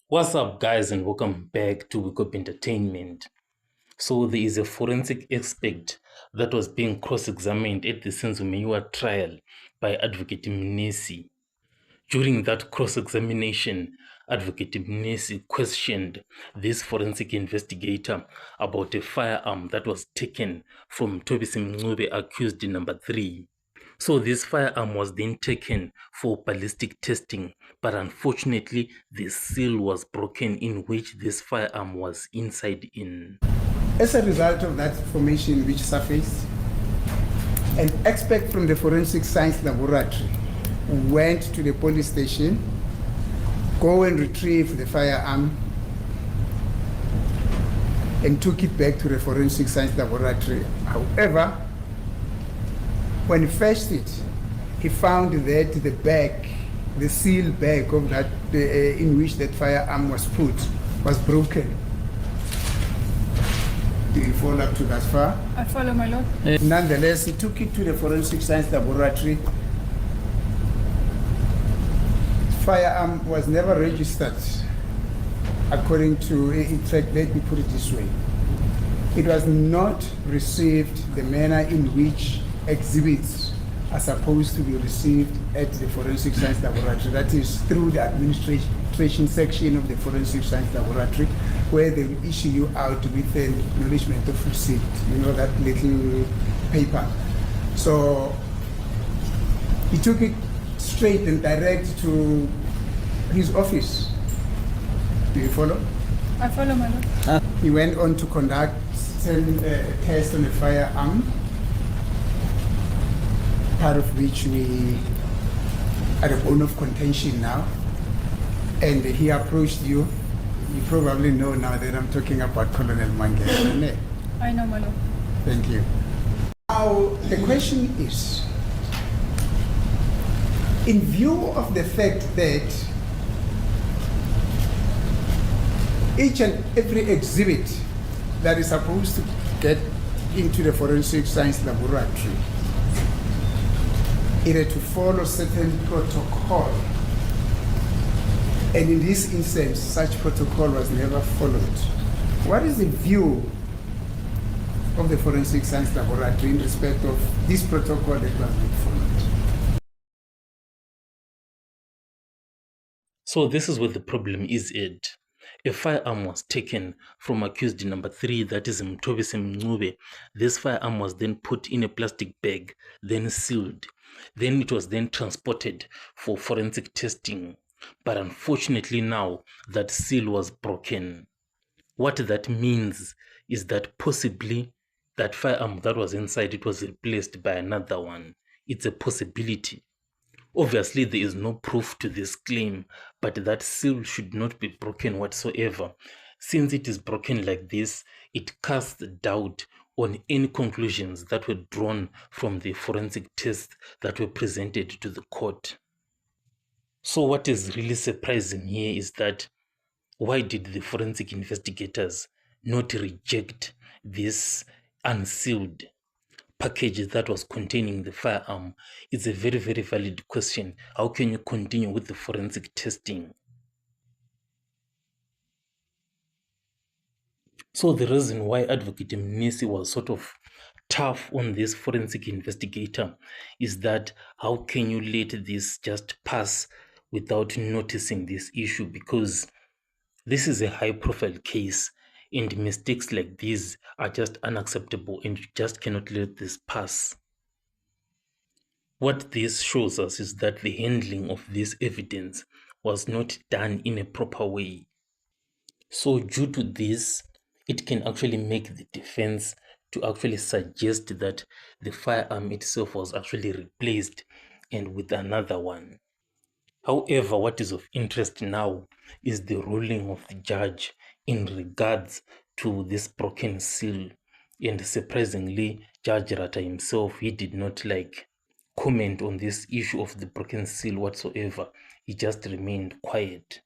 What's up, guys, and welcome back to Wake Up Entertainment. So there is a forensic expert that was being cross-examined at the Senzo trial by Advocate Mnisi. During that cross-examination, Advocate Mnisi questioned this forensic investigator about a firearm that was taken from Thobisi Mncube, accused number 3. So this firearm was then taken for ballistic testing, but unfortunately the seal was broken in which this firearm was inside in. As a result of that information which surfaced, an expert from the Forensic Science Laboratory went to the police station, go and retrieve the firearm, and took it back to the Forensic Science Laboratory. However, when he fetched it, he found that the bag, the seal bag of that in which that firearm was put, was broken. Do you follow up to that far? I follow, my lord. Nonetheless, he took it to the Forensic Science Laboratory. Firearm was never registered, according to, in fact, let me put it this way. It was not received the manner in which exhibits are supposed to be received at the Forensic Science Laboratory. That is through the administration section of the Forensic Science Laboratory, where they will issue you out with an acknowledgement of receipt, you know, that little paper. So he took it straight and direct to his office. Do you follow? I follow, my lord. He went on to conduct a test on a firearm, part of which we are a bone of contention now. And he approached you. You probably know now that I'm talking about Colonel Mangele. I know, my lord. Thank you. Now, the question is, in view of the fact that each and every exhibit that is supposed to get into the Forensic Science Laboratory, it had to follow certain protocol. And in this instance, such protocol was never followed. What is the view of the Forensic Science Laboratory in respect of this protocol that was not followed? So this is where the problem is at. A firearm was taken from accused number 3, that is Thobisi Mncube. This firearm was then put in a plastic bag, then sealed. Then it was then transported for forensic testing. But unfortunately now, that seal was broken. What that means is that possibly that firearm that was inside, it was replaced by another one. It's a possibility. Obviously, there is no proof to this claim, but that seal should not be broken whatsoever. Since it is broken like this, it casts doubt on any conclusions that were drawn from the forensic tests that were presented to the court. So what is really surprising here is that why did the forensic investigators not reject this unsealed package that was containing the firearm? It's a very, very valid question. How can you continue with the forensic testing? So the reason why Advocate Mnisi was sort of tough on this forensic investigator is that how can you let this just pass without noticing this issue? Because this is a high profile case and mistakes like these are just unacceptable and you just cannot let this pass. What this shows us is that the handling of this evidence was not done in a proper way. So due to this, it can actually make the defense to actually suggest that the firearm itself was actually replaced and with another one. However, what is of interest now is the ruling of the judge in regards to this broken seal. And surprisingly, Judge Rata himself, he did not comment on this issue of the broken seal whatsoever. He just remained quiet.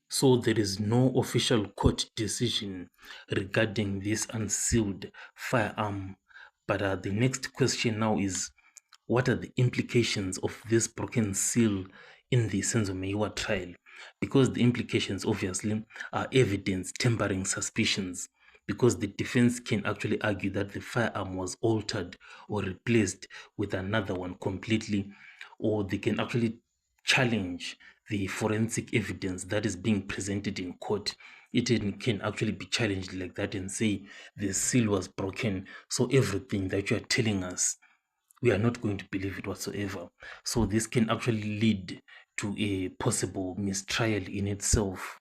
So there is no official court decision regarding this unsealed firearm. But the next question now is, what are the implications of this broken seal in the Senzo Meyiwa trial, because the implications obviously are evidence tempering suspicions, because the defense can actually argue that the firearm was altered or replaced with another one completely, or they can actually challenge the forensic evidence that is being presented in court. It can actually be challenged like that and say the seal was broken, so everything that you are telling us, we are not going to believe it whatsoever. So this can actually lead to a possible mistrial in itself.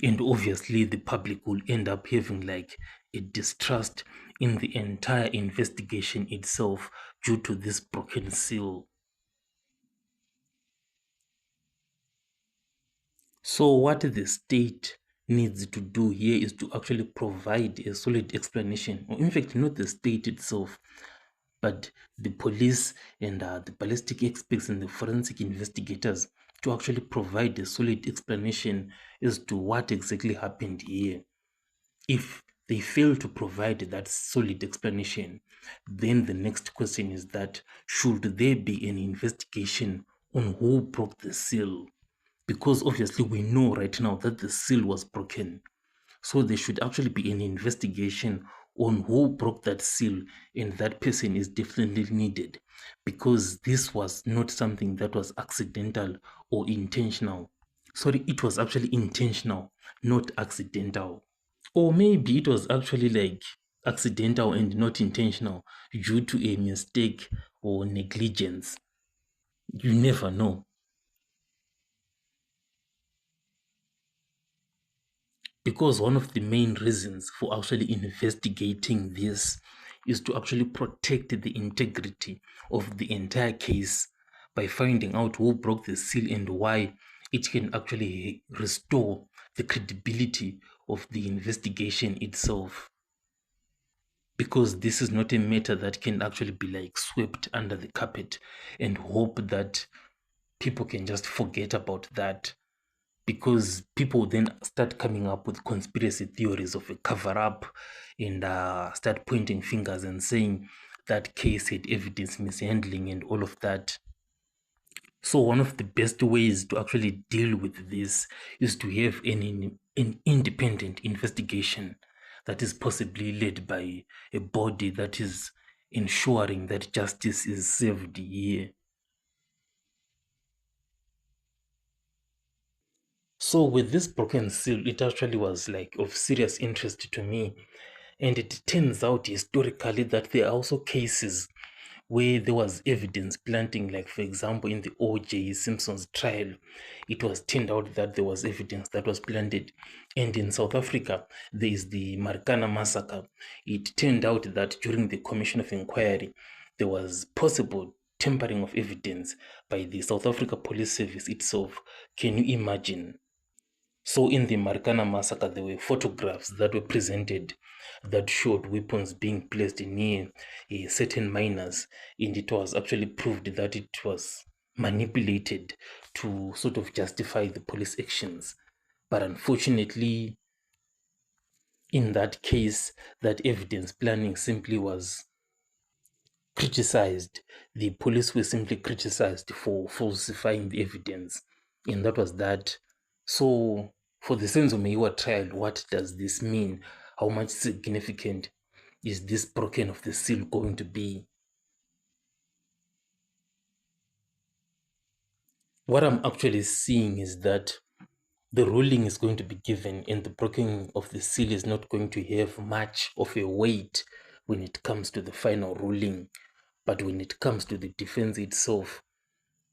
And obviously the public will end up having like a distrust in the entire investigation itself due to this broken seal. So what the state needs to do here is to actually provide a solid explanation, or in fact not the state itself, but the police and the ballistic experts and the forensic investigators, to actually provide a solid explanation as to what exactly happened here. If they fail to provide that solid explanation, then the next question is that should there be an investigation on who broke the seal? Because obviously we know right now that the seal was broken. So there should actually be an investigation on who broke that seal, and that person is definitely needed, because this was not something that was accidental or intentional. Sorry, it was actually intentional, not accidental. Or maybe it was actually like accidental and not intentional due to a mistake or negligence. You never know. Because one of the main reasons for actually investigating this is to actually protect the integrity of the entire case by finding out who broke the seal and why. It can actually restore the credibility of the investigation itself. Because this is not a matter that can actually be like swept under the carpet and hope that people can just forget about that, because people then start coming up with conspiracy theories of a cover-up and start pointing fingers and saying that case had evidence mishandling and all of that. So one of the best ways to actually deal with this is to have an independent investigation that is possibly led by a body that is ensuring that justice is served here. So with this broken seal, it actually was like of serious interest to me. And it turns out historically that there are also cases where there was evidence planting, like for example in the O.J. Simpson's trial, it was turned out that there was evidence that was planted. And in South Africa, there is the Marikana massacre. It turned out that during the commission of inquiry, there was possible tampering of evidence by the South Africa Police Service itself. Can you imagine? So in the Marikana massacre, there were photographs that were presented that showed weapons being placed near certain miners, and it was actually proved that it was manipulated to sort of justify the police actions. But unfortunately, in that case, that evidence planning simply was criticized. The police were simply criticized for falsifying the evidence, and that was that. So for the Senzo Meyiwa trial, what does this mean? How much significant is this broken of the seal going to be? What I'm actually seeing is that the ruling is going to be given and the breaking of the seal is not going to have much of a weight when it comes to the final ruling. But when it comes to the defense itself,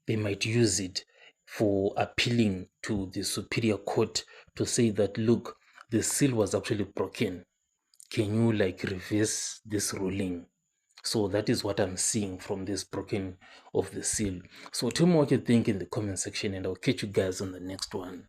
they might use it for appealing to the superior court to say that, look, the seal was actually broken. Can you like reverse this ruling? So that is what I'm seeing from this breaking of the seal. So tell me what you think in the comment section, and I'll catch you guys on the next one.